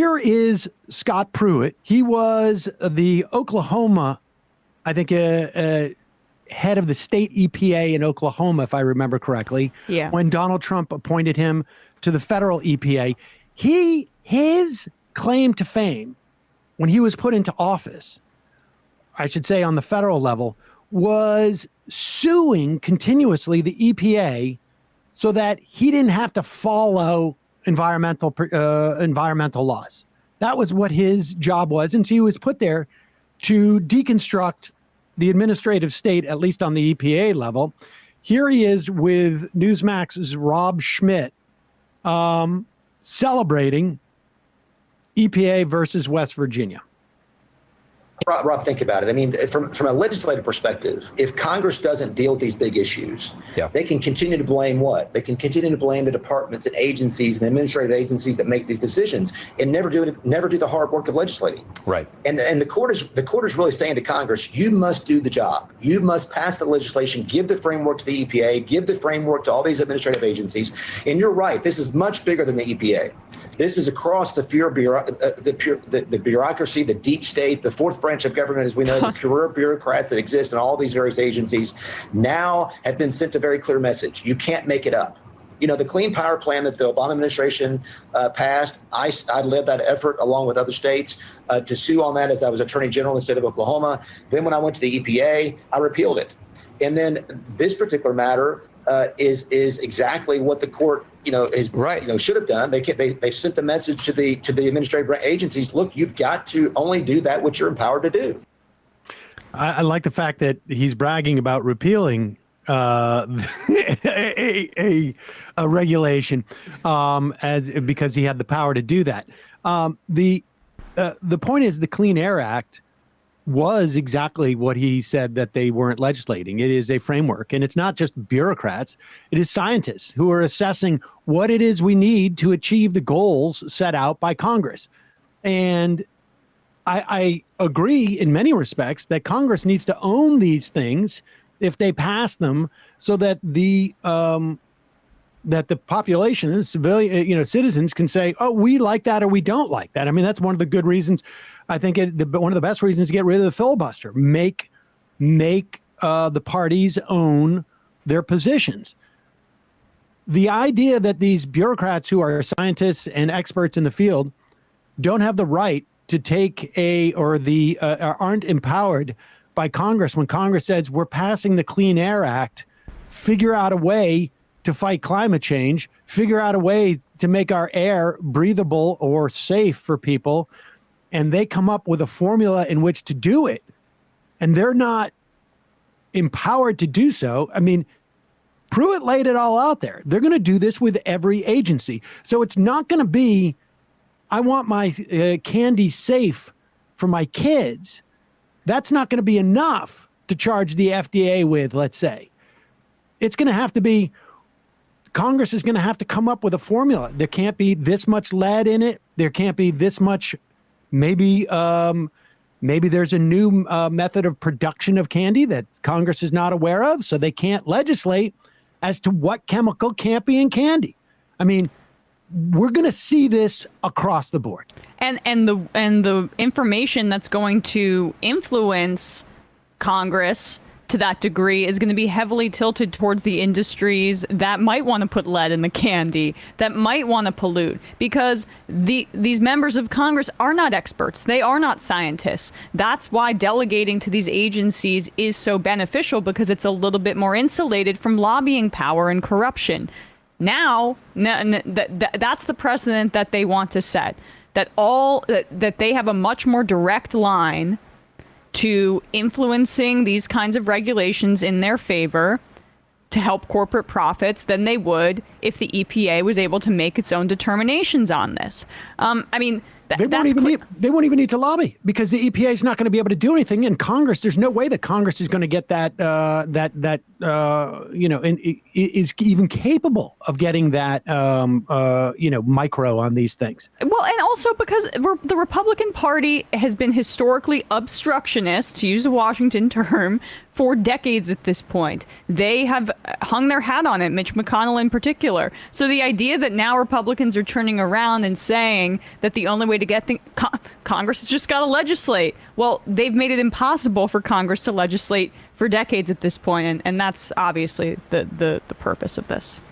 here is Scott Pruitt. He was the Oklahoma, I think, head of the state EPA in Oklahoma, if I remember correctly, when Donald Trump appointed him to the federal EPA. His claim to fame when he was put into office, I should say on the federal level, was suing continuously the EPA so that he didn't have to follow environmental laws. That was what his job was. And so he was put there to deconstruct the administrative state, at least on the EPA level. Here he is with Newsmax's Rob Schmidt celebrating EPA versus West Virginia. Rob, think about it. I mean, from a legislative perspective, if Congress doesn't deal with these big issues, they can continue to blame what? They can continue to blame the departments and agencies and administrative agencies that make these decisions and never do the hard work of legislating. Right. And the court is really saying to Congress, you must do the job. You must pass the legislation, give the framework to the EPA, give the framework to all these administrative agencies. And you're right. This is much bigger than the EPA. This is across the bureaucracy, the deep state, the fourth branch of government, as we know, the career bureaucrats that exist in all these various agencies now have been sent a very clear message. You can't make it up. You know, the Clean Power Plan that the Obama administration passed, I led that effort along with other states to sue on that as I was Attorney General in the state of Oklahoma. Then when I went to the EPA, I repealed it. And then this particular matter is exactly what the court should have done. They sent the message to the administrative agencies. Look, you've got to only do that which you're empowered to do. I like the fact that he's bragging about repealing a regulation because he had the power to do that. The point is the Clean Air Act was exactly what he said that they weren't legislating. It is a framework, and it's not just bureaucrats. It is scientists who are assessing what it is we need to achieve the goals set out by Congress. And I agree in many respects that Congress needs to own these things if they pass them, so that the population and citizens can say, oh, we like that or we don't like that. I mean, that's one of the good reasons. I think one of the best reasons to get rid of the filibuster, make the parties own their positions. The idea that these bureaucrats who are scientists and experts in the field don't have the right to take aren't empowered by Congress when Congress says we're passing the Clean Air Act, figure out a way to fight climate change, figure out a way to make our air breathable or safe for people. And they come up with a formula in which to do it, and they're not empowered to do so. I mean, Pruitt laid it all out there. They're going to do this with every agency. So it's not going to be, I want my candy safe for my kids. That's not going to be enough to charge the FDA with, let's say. It's going to have to be, Congress is going to have to come up with a formula. There can't be this much lead in it. There can't be this much. Maybe there's a new method of production of candy that Congress is not aware of, so they can't legislate as to what chemical can't be in candy. I mean, we're going to see this across the board. And the information that's going to influence Congress to that degree is going to be heavily tilted towards the industries that might want to put lead in the candy, that might want to pollute, because these members of Congress are not experts. They are not scientists. That's why delegating to these agencies is so beneficial, because it's a little bit more insulated from lobbying power and corruption. Now, that's the precedent that they want to set, that they have a much more direct line to influencing these kinds of regulations in their favor to help corporate profits than they would if the EPA was able to make its own determinations on this. I mean, they won't even need to lobby, because the EPA is not going to be able to do anything. In Congress, there's no way that Congress is going to get is even capable of getting that micro on these things. Well, and also because the Republican Party has been historically obstructionist, to use a Washington term, for decades at this point. They have hung their hat on it, Mitch McConnell in particular. So the idea that now Republicans are turning around and saying that the only way to get Congress has just got to legislate. Well, they've made it impossible for Congress to legislate for decades at this point, and that's obviously the purpose of this.